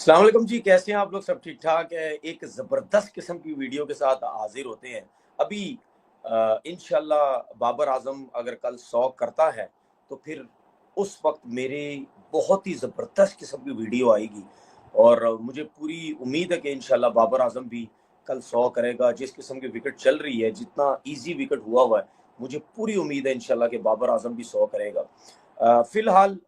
अस्सलाम वालेकुम जी, कैसे हैं आप लोग? सब ठीक ठाक है। एक ज़बरदस्त किस्म की वीडियो के साथ हाजिर होते हैं अभी। इंशाल्लाह बाबर आजम अगर कल 100 करता है तो फिर उस वक्त मेरे बहुत ही ज़बरदस्त किस्म की वीडियो आएगी और मुझे पूरी उम्मीद है कि इंशाल्लाह बाबर आजम भी कल 100 करेगा। जिस किस्म की विकेट चल रही है, जितना इजी विकेट हुआ है, मुझे पूरी उम्मीद है इंशाल्लाह कि बाबर आजम भी 100 करेगा। फिलहाल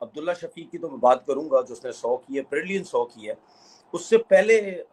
अब्दुल्ला शफीक की तो मैं बात करूंगा जो उसने 100 की है, ब्रिलियंट 100 की है। उससे पहले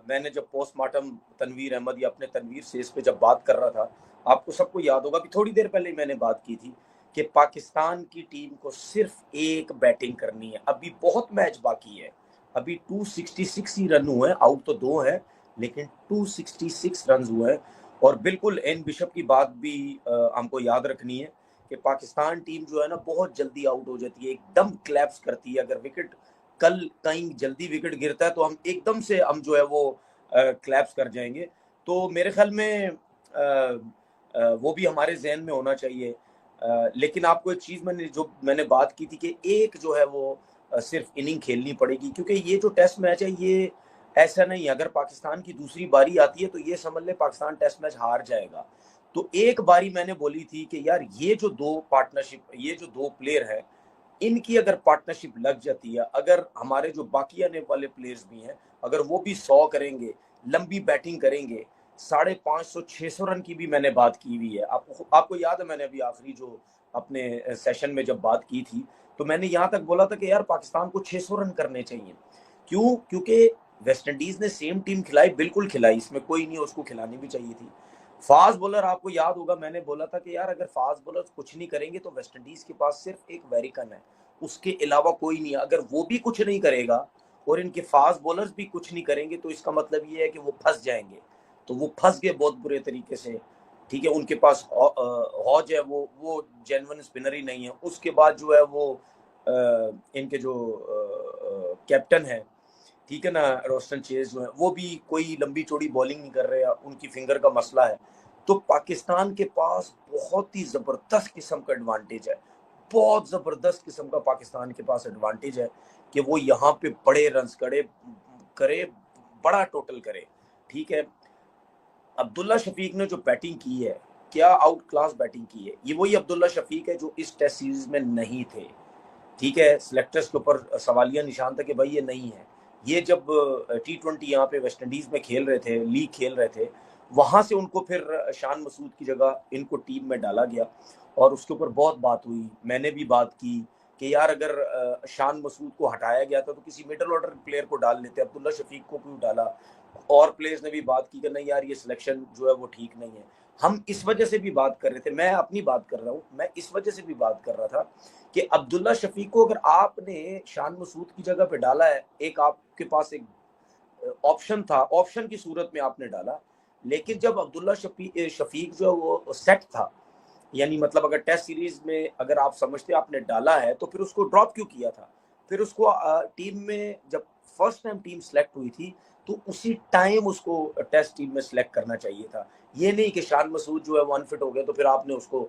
मैंने जब पोस्टमार्टम तनवीर अहमद या अपने तनवीर से इस पे जब बात कर रहा था, आपको सबको याद होगा कि थोड़ी देर पहले मैंने बात की थी कि पाकिस्तान की टीम को सिर्फ एक बैटिंग करनी है। अभी बहुत मैच बाकी है, अभी 266 ही रन हुए हैं, आउट तो 2 है लेकिन 266 रन हुए हैं। और बिल्कुल एन बिशप की बात भी हमको याद रखनी है कि पाकिस्तान टीम जो है ना बहुत जल्दी आउट हो जाती है, एकदम क्लैप्स करती है। अगर विकेट कल कहीं जल्दी विकेट गिरता है तो हम एकदम से हम जो है वो क्लैप्स कर जाएंगे। तो मेरे ख्याल में वो भी हमारे जहन में होना चाहिए। लेकिन आपको एक चीज मैंने बात की थी कि एक जो है वो सिर्फ इनिंग खेलनी पड़ेगी, क्योंकि ये जो टेस्ट मैच है ये ऐसा नहीं है। अगर पाकिस्तान की दूसरी बारी आती है तो ये समझ ले पाकिस्तान टेस्ट मैच हार जाएगा। तो एक बारी मैंने बोली थी कि यार ये जो दो पार्टनरशिप, ये जो दो प्लेयर है, इनकी अगर पार्टनरशिप लग जाती है, अगर हमारे जो बाकी आने वाले प्लेयर्स भी हैं, अगर वो भी 100 करेंगे, लंबी बैटिंग करेंगे, 550-600 रन की भी मैंने बात की हुई है। आपको याद है मैंने अभी आखिरी जो अपने सेशन में जब बात की थी तो मैंने यहां तक बोला था कि यार पाकिस्तान को 600 रन करने चाहिए। क्यों? क्योंकि वेस्ट इंडीज ने सेम टीम खिलाई, बिल्कुल खिलाई, इसमें कोई नहीं, उसको खिलानी भी चाहिए थी। फास्ट बॉलर आपको याद होगा मैंने बोला था कि यार अगर फास्ट बॉलर कुछ नहीं करेंगे तो वेस्ट इंडीज के पास सिर्फ एक वेरिकन है, उसके अलावा कोई नहीं है। अगर वो भी कुछ नहीं करेगा और इनके फास्ट बॉलर्स भी कुछ नहीं करेंगे तो इसका मतलब ये है कि वो फंस जाएंगे। तो वो फंस गए बहुत बुरे तरीके से। ठीक है, उनके पास हौज है, वो जेन्युइन स्पिनर ही नहीं है। उसके बाद जो है वो इनके जो कैप्टन है, ठीक है ना, रोस्टन चेज जो है वो भी कोई लंबी चौड़ी बॉलिंग नहीं कर रहे हैं, उनकी फिंगर का मसला है। तो पाकिस्तान के पास बहुत ही जबरदस्त किस्म का एडवांटेज है, बहुत जबरदस्त किस्म का पाकिस्तान के पास एडवांटेज है कि वो यहाँ पे बड़े रन करे, बड़ा टोटल करे। ठीक है, अब्दुल्ला शफीक ने जो बैटिंग की है, क्या आउट क्लास बैटिंग की है। ये वही अब्दुल्ला शफीक है जो इस टेस्ट सीरीज में नहीं थे। ठीक है, सिलेक्टर्स के ऊपर सवालिया निशान था कि भाई ये नहीं है। ये जब T20 यहाँ पे वेस्ट इंडीज में खेल रहे थे, लीग खेल रहे थे, वहां से उनको फिर शान मसूद की जगह इनको टीम में डाला गया और उसके ऊपर बहुत बात हुई। मैंने भी बात की कि यार अगर शान मसूद को हटाया गया था तो किसी मिडल ऑर्डर प्लेयर को डाल लेते, अब्दुल्ला शफीक को क्यों डाला। और प्लेयर्स ने भी बात की कि नहीं यार ये सिलेक्शन जो है वो ठीक नहीं है। हम इस वजह से भी बात कर रहे थे, मैं अपनी बात कर रहा हूँ, मैं इस वजह से भी बात कर रहा था कि अब्दुल्ला शफीक को अगर आपने शान मसूद की जगह पे डाला है, एक आपके पास एक ऑप्शन था, ऑप्शन की सूरत में आपने डाला। लेकिन जब अब्दुल्ला शफीक जो है वो सेट था, यानी मतलब अगर टेस्ट सीरीज में अगर आप समझते आपने डाला है तो फिर उसको ड्रॉप क्यों किया था। फिर उसको टीम में जब फर्स्ट टाइम टीम सेलेक्ट हुई थी तो उसी टाइम उसको टेस्ट टीम में सेलेक्ट करना चाहिए था। ये नहीं कि शान मसूद जो है वो अनफिट हो गया तो फिर आपने उसको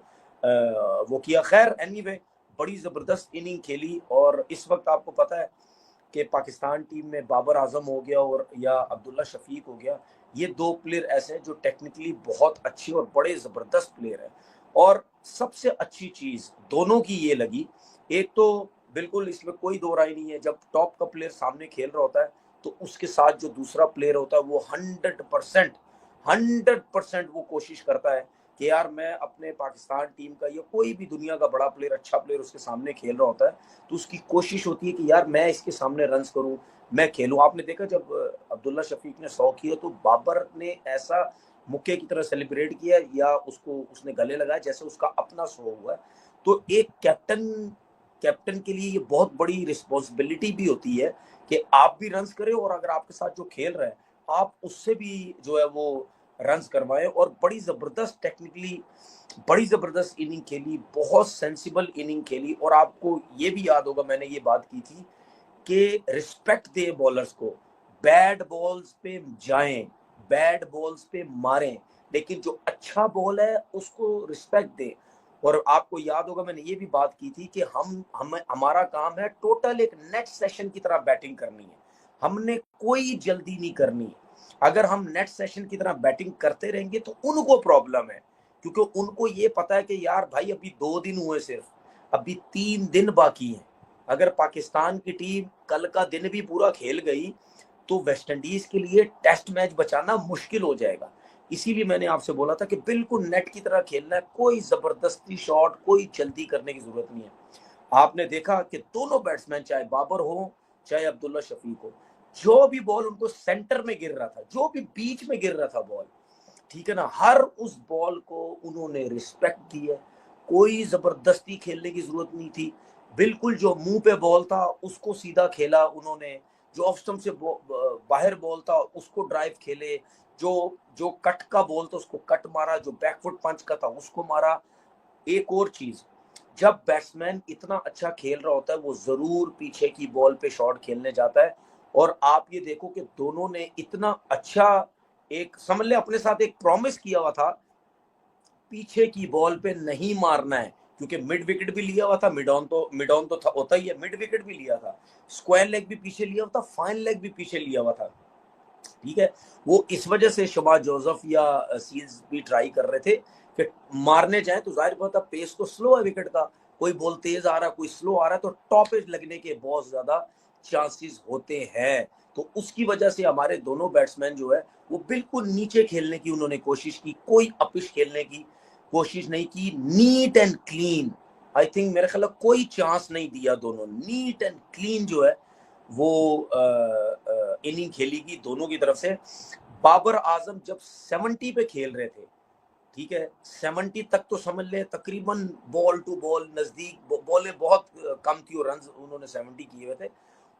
वो किया। खैर एनीवे, बड़ी जबरदस्त इनिंग खेली और इस वक्त आपको पता है कि पाकिस्तान टीम में बाबर आजम हो गया और या अब्दुल्ला शफीक हो गया, ये दो प्लेयर ऐसे हैं जो टेक्निकली बहुत अच्छे और बड़े ज़बरदस्त प्लेयर हैं। और सबसे अच्छी चीज़ दोनों की ये लगी, एक तो बिल्कुल इसमें कोई दो राय नहीं है, जब टॉप का प्लेयर सामने खेल रहा होता है तो उसके साथ जो दूसरा प्लेयर होता है वो 100% वो कोशिश करता है कि यार मैं अपने पाकिस्तान टीम का या कोई भी दुनिया का बड़ा प्लेयर, अच्छा प्लेयर उसके सामने खेल रहा होता है तो उसकी कोशिश होती है कि यार मैं इसके सामने रन्स करूं, मैं खेलूं। आपने देखा जब अब्दुल्ला शफीक ने 100 किया तो बाबर ने ऐसा मुक्के की तरह सेलिब्रेट किया या उसको उसने गले लगाया जैसे उसका अपना 100 हुआ है। तो एक कैप्टन कैप्टन के लिए ये बहुत बड़ी रिस्पॉन्सिबिलिटी भी होती है कि आप भी रन्स करें और अगर आपके साथ जो खेल रहा है आप उससे भी जो है वो रन्स करवाएं। और बड़ी जबरदस्त इनिंग खेली, बहुत सेंसिबल इनिंग खेली। और आपको ये भी याद होगा मैंने ये बात की थी कि रिस्पेक्ट दे बॉलर्स को, बैड बॉल्स पे जाएं, बैड बॉल्स पे मारें, लेकिन जो अच्छा बॉल है उसको रिस्पेक्ट दे। और आपको याद होगा मैंने ये भी बात की थी कि हमारा काम है टोटल एक नेट सेशन की तरह बैटिंग करनी है। हमने कोई जल्दी नहीं करनी। अगर हम नेट सेशन की तरह बैटिंग करते रहेंगे तो उनको प्रॉब्लम है, क्योंकि उनको ये पता है कि यार भाई अभी 2 दिन हुए, सिर्फ अभी 3 दिन बाकी हैं। अगर पाकिस्तान की टीम कल का दिन भी पूरा खेल गई तो वेस्ट इंडीज के लिए टेस्ट मैच बचाना मुश्किल हो जाएगा। इसीलिए मैंने आपसे बोला था कि बिल्कुल नेट की तरह खेलना है, कोई जबरदस्ती शॉट, कोई जल्दी करने की जरूरत नहीं है। आपने देखा कि दोनों बैट्समैन, चाहे बाबर हो चाहे अब्दुल्ला शफीक हो, जो भी बॉल उनको सेंटर में गिर रहा था, जो भी बीच में गिर रहा था बॉल, ठीक है ना, हर उस बॉल को उन्होंने रिस्पेक्ट दी है। कोई जबरदस्ती खेलने की जरूरत नहीं थी। बिल्कुल जो मुंह पे बॉल था उसको सीधा खेला उन्होंने, जो ऑफ स्टंप से बाहर बॉल था उसको ड्राइव खेले, जो जो कट का बॉल था उसको कट मारा, जो बैकफुट पंच का था उसको मारा। एक और चीज, जब बैट्समैन इतना अच्छा खेल रहा होता है वो जरूर पीछे की बॉल पे शॉट खेलने जाता है। और आप ये देखो कि दोनों ने इतना अच्छा, एक समझ ले अपने साथ एक प्रॉमिस किया हुआ था, पीछे की बॉल पे नहीं मारना है, क्योंकि मिड विकेट भी लिया हुआ था, मिड ऑन तो था, होता ही है, मिड विकेट भी लिया था, स्क्वायर लेग भी पीछे लिया हुआ था, फाइन लेग भी पीछे लिया हुआ था। ठीक है, वो इस वजह से शबाज जोसेफ या सील्स भी ट्राई कर रहे थे कि मारने जाए तो जाहिर बात है पेस तो स्लो है विकेट का, कोई बॉल तेज आ रहा है कोई स्लो आ रहा है, तो टॉप एज लगने के बहुत ज्यादा चांसेस होते हैं। तो उसकी वजह से हमारे दोनों बैट्समैन जो है वो बिल्कुल नीचे खेलने की उन्होंने कोशिश की, कोई अपिश खेलने की कोशिश नहीं की, neat and clean. I think मेरे ख्याल कोई चांस नहीं दिया, दोनों नीट एंड क्लीन जो है वो इनिंग खेली गई दोनों की तरफ से। बाबर आजम जब 70 पे खेल रहे थे, ठीक है, 70 तक तो समझ ले तकरीबन बॉल टू बॉल नजदीक, बॉलें बहुत कम थी और रन उन्होंने 70 किए हुए थे।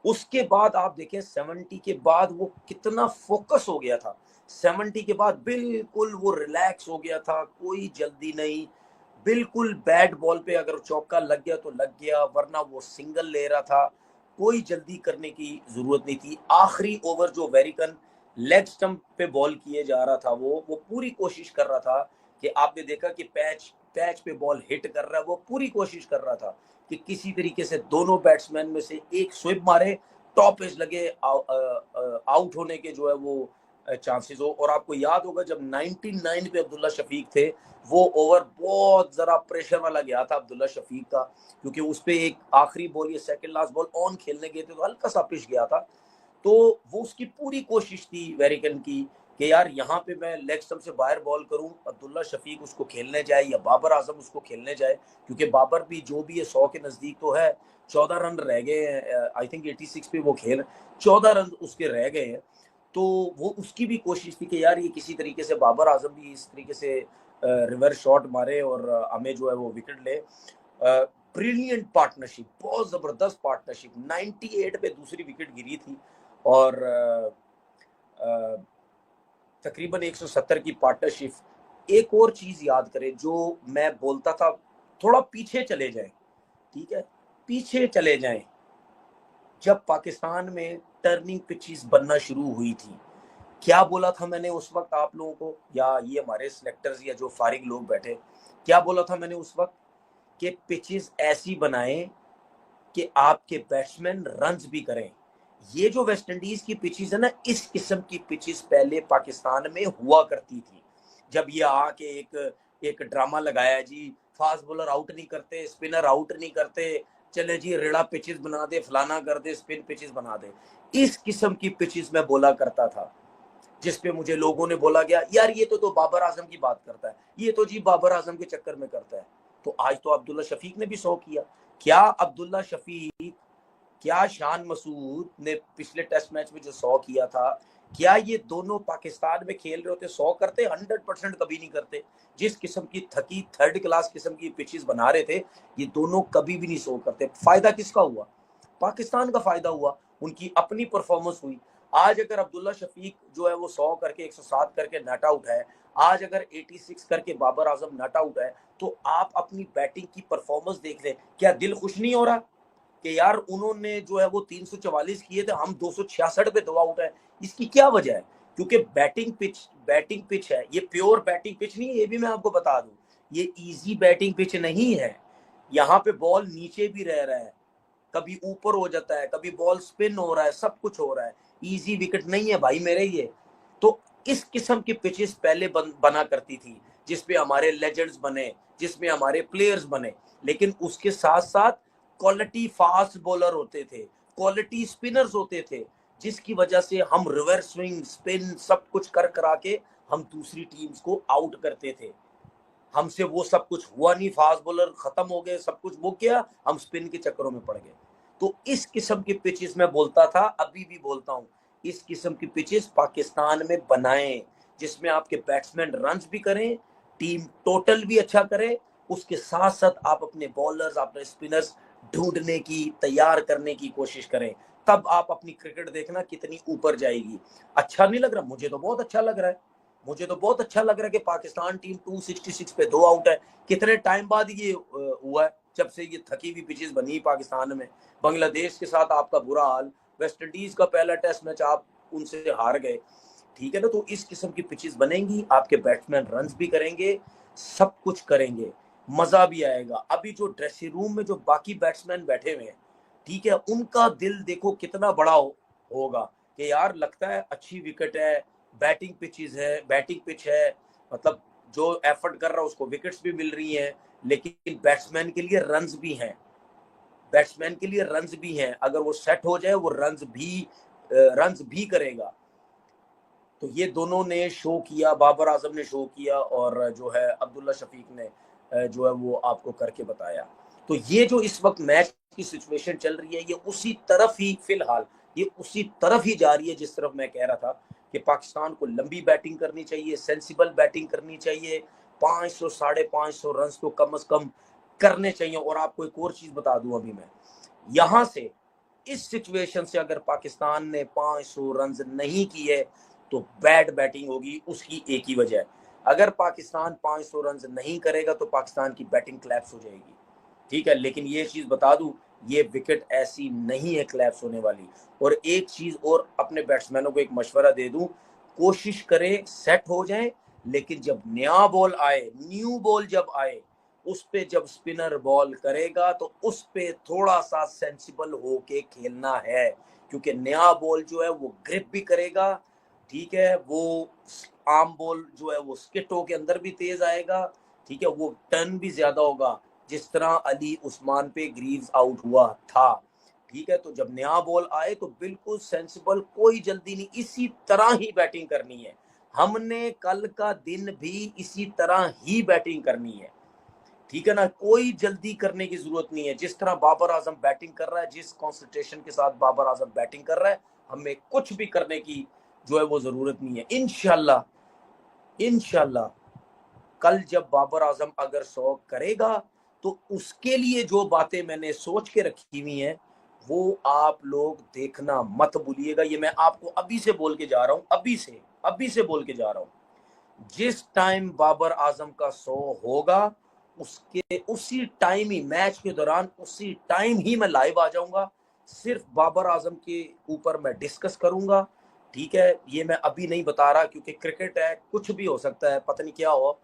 उसके बाद आप देखें 70 के बाद वो कितना फोकस हो गया था, 70 के बाद बिल्कुल वो रिलैक्स हो गया था, कोई जल्दी नहीं, बिल्कुल बैट बॉल पे अगर चौका लग गया तो लग गया, वरना वो सिंगल ले रहा था, कोई जल्दी करने की जरूरत नहीं थी। आखिरी ओवर जो वेरिकन लेग स्टंप पे बॉल किए जा रहा था वो पूरी कोशिश कर रहा था कि आपने देखा कि पैच पैच पे बॉल हिट कर रहा है, वो पूरी कोशिश कर रहा था कि किसी तरीके से दोनों बैट्समैन में से एक स्विप मारे, टॉप एज लगे, आउट होने के जो है वो चांसेस हो। और आपको याद होगा जब 99 पे अब्दुल्ला शफीक थे, वो ओवर बहुत जरा प्रेशर वाला गया था अब्दुल्ला शफीक का, क्योंकि उस पर एक आखिरी बॉल या सेकंड लास्ट बॉल ऑन खेलने गए थे तो हल्का सा पिच गया था। तो वो उसकी पूरी कोशिश थी वेरिकन की कि यार यहाँ पे मैं लेग स्टंप से बाहर बॉल करूं, अब्दुल्ला शफीक उसको खेलने जाए या बाबर आजम उसको खेलने जाए, क्योंकि बाबर भी जो भी है 100 के नजदीक तो है, 14 रन रह गए हैं, आई थिंक 86 पे वो खेल, 14 रन उसके रह गए हैं। तो वो उसकी भी कोशिश थी कि यार ये किसी तरीके से बाबर आजम भी इस तरीके से रिवर्स शॉट मारे और हमें जो है वो विकेट ले। ब्रिलियंट पार्टनरशिप, बहुत जबरदस्त पार्टनरशिप, 98 पे दूसरी विकेट गिरी थी और तकरीबन 170 की पार्टनरशिप। एक और चीज याद करें जो मैं बोलता था, थोड़ा पीछे चले जाएं, ठीक है, पीछे चले जाएं, जब पाकिस्तान में टर्निंग पिचेस बनना शुरू हुई थी, क्या बोला था मैंने उस वक्त आप लोगों को, या ये हमारे सिलेक्टर्स या जो फारिग लोग बैठे, क्या बोला था मैंने उस वक्त कि पिचेस ऐसी बनाएं कि आपके बैट्समैन रन्स भी करें। ये जो वेस्ट इंडीज की पिचेस है ना, इस किस्म की पिचेस पहले पाकिस्तान में हुआ करती थी। जब ये आके एक एक ड्रामा लगाया जी, फास्ट बॉलर आउट नहीं करते, स्पिनर आउट नहीं करते, चले जी रेड़ा पिचेस बना दे, फलाना कर दे, स्पिन पिचेस बना दे, इस किस्म की पिचेस में बोला करता था। जिसपे मुझे लोगों ने बोला गया यार ये तो बाबर आजम की बात करता है, ये तो जी बाबर आजम के चक्कर में करता है। तो आज तो अब्दुल्ला शफीक ने भी 100 किया। क्या अब्दुल्ला शफीक, क्या शान मसूद ने पिछले टेस्ट मैच में जो 100 किया था, क्या ये दोनों पाकिस्तान में खेल रहे होते 100 करते? 100% कभी नहीं करते। जिस किस्म की थकी थर्ड क्लास किस्म की पिचेस बना रहे थे, ये दोनों कभी भी नहीं 100 करते। फायदा किसका हुआ? पाकिस्तान का फायदा हुआ, उनकी अपनी परफॉर्मेंस हुई। आज अगर अब्दुल्ला शफीक जो है वो 100 करके 107 करके नट आउट है, आज अगर 86 करके बाबर आजम नट आउट है, तो आप अपनी बैटिंग की परफॉर्मेंस देख लें, क्या दिल खुश नहीं हो रहा कि यार उन्होंने जो है वो 344 किए थे, हम 266 पे 2 आउट है? इसकी क्या वजह है? क्योंकि बैटिंग पिच है, ये प्योर बैटिंग पिच नहीं है, ये भी मैं आपको बता दूं, ये इजी बैटिंग पिच नहीं है। यहाँ पे बॉल नीचे भी रह रहा है, कभी ऊपर हो जाता है, कभी बॉल स्पिन हो रहा है, सब कुछ हो रहा है। इजी विकेट नहीं है भाई मेरे ये। तो इस किस्म की पिचेस पहले बना करती थी, जिसपे हमारे लेजेंड्स बने, जिसमें हमारे प्लेयर्स बने, लेकिन उसके साथ साथ क्वालिटी फास्ट बॉलर होते थे, क्वालिटी स्पिनर्स होते थे, जिसकी वजह से हम रिवर्स स्विंग, स्पिन सब कुछ कर करा के हम दूसरी टीम्स को आउट करते थे। हमसे वो सब कुछ हुआ नहीं, फास्ट बॉलर खत्म हो गए, सब कुछ वो किया, हम स्पिन के चक्करों में पड़ गए। तो इस किस्म की पिचेस में बोलता था, अभी भी बोलता हूं, इस किस्म की पिचेस पाकिस्तान में बनाएं, जिसमें आपके बैट्समैन रन्स भी करें, टीम टोटल भी अच्छा करे, उसके साथ साथ आप अपने बॉलर्स, अपने स्पिनर्स ढूंढने की, तैयार करने की कोशिश करें। तब आप अपनी क्रिकेट देखना कितनी ऊपर जाएगी। अच्छा नहीं लग रहा? मुझे तो बहुत अच्छा लग रहा है। मुझे तो बहुत अच्छा लग रहा है कि पाकिस्तान टीम 266 पे 2 आउट है। कितने टाइम बाद ये हुआ है, जब से ये थकी हुई पिचेस बनी पाकिस्तान में। बांग्लादेश के साथ आपका बुरा हाल, वेस्ट इंडीज का पहला टेस्ट मैच आप उनसे हार गए, ठीक है ना। तो इस किस्म की पिचेस बनेंगी, आपके बैट्समैन रन्स भी करेंगे, सब कुछ करेंगे, मजा भी आएगा। अभी जो ड्रेसिंग रूम में जो बाकी बैट्समैन बैठे हुए हैं, ठीक है, उनका दिल देखो कितना बड़ा होगा कि यार लगता है अच्छी विकेट है, बैटिंग पिचेस है, बैटिंग पिच है, मतलब जो एफर्ट कर रहा है उसको विकेट्स भी मिल रही हैं, लेकिन बैट्समैन के लिए रन्स भी हैं, बैट्समैन के लिए रन्स भी हैं। अगर वो सेट हो जाए, वो रन्स भी करेगा। तो ये दोनों ने शो किया, बाबर आजम ने शो किया, और जो है अब्दुल्ला शफीक ने जो है वो आपको करके बताया। तो ये जो इस वक्त मैच की सिचुएशन चल रही है, ये उसी तरफ ही फिलहाल, ये उसी तरफ ही जा रही है जिस तरफ मैं कह रहा था कि पाकिस्तान को लंबी बैटिंग करनी चाहिए, सेंसिबल बैटिंग करनी चाहिए, 500 550 रन तो कम से कम करने चाहिए। और आपको एक और चीज बता दूं, अभी मैं यहां से, इस सिचुएशन से अगर पाकिस्तान ने 500 रन नहीं किए तो बैड बैटिंग होगी। उसकी एक ही वजह है, अगर पाकिस्तान 500 रन नहीं करेगा तो पाकिस्तान की बैटिंग क्लैप्स हो जाएगी, ठीक है। लेकिन ये चीज बता दूं, ये विकेट ऐसी नहीं है क्लैप्स होने वाली। और एक चीज और अपने बैट्समैनों को एक मशवरा दे दूं, कोशिश करें सेट हो जाए, लेकिन जब नया बॉल आए, न्यू बॉल जब आए, उस पे जब स्पिनर बॉल करेगा तो उस पे थोड़ा सा सेंसिबल होके खेलना है, क्योंकि नया बॉल जो है वो ग्रिप भी करेगा, ठीक है, वो आर्म बॉल जो है वो स्किटों के अंदर भी तेज आएगा, ठीक है, वो टर्न भी ज्यादा होगा, जिस तरह अली उस्मान पे ग्रीव्स आउट हुआ था, ठीक है। तो जब नया बॉल आए तो बिल्कुल सेंसिबल, कोई जल्दी नहीं, इसी तरह ही बैटिंग करनी है। हमने कल का दिन भी इसी तरह ही बैटिंग करनी है, ठीक है ना, कोई जल्दी करने की जरूरत नहीं है। जिस तरह बाबर आजम बैटिंग कर रहा है, जिस कॉन्सेंट्रेशन के साथ बाबर आजम बैटिंग कर रहा है, हमें कुछ भी करने की जो है वो जरूरत नहीं है। इंशाल्लाह, इंशाल्लाह कल जब बाबर आजम अगर 100 करेगा तो उसके लिए जो बातें मैंने सोच के रखी हुई हैं वो आप लोग देखना मत भूलिएगा। ये मैं आपको अभी से बोल के जा रहा हूं, अभी से बोल के जा रहा हूं। जिस टाइम बाबर आजम का 100 होगा, उसके उसी टाइम ही, मैच के दौरान उसी टाइम ही मैं लाइव आ जाऊंगा, सिर्फ बाबर आजम के ऊपर मैं डिस्कस करूंगा, ठीक है। ये मैं अभी नहीं बता रहा क्योंकि क्रिकेट है, कुछ भी हो सकता है, पता नहीं क्या हो,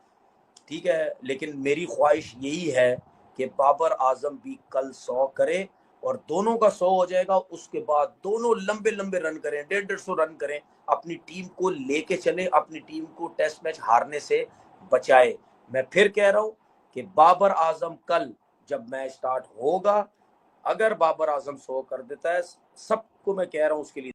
ठीक है। लेकिन मेरी ख्वाहिश यही है कि बाबर आजम भी कल 100 करे, और दोनों का 100 हो जाएगा, उसके बाद दोनों लंबे लंबे रन करें, 150 रन करें, अपनी टीम को लेके चले, अपनी टीम को टेस्ट मैच हारने से बचाए। मैं फिर कह रहा हूं कि बाबर आजम कल जब मैच स्टार्ट होगा, अगर बाबर आजम 100 कर देता है, सबको मैं कह रहा हूं उसके लिए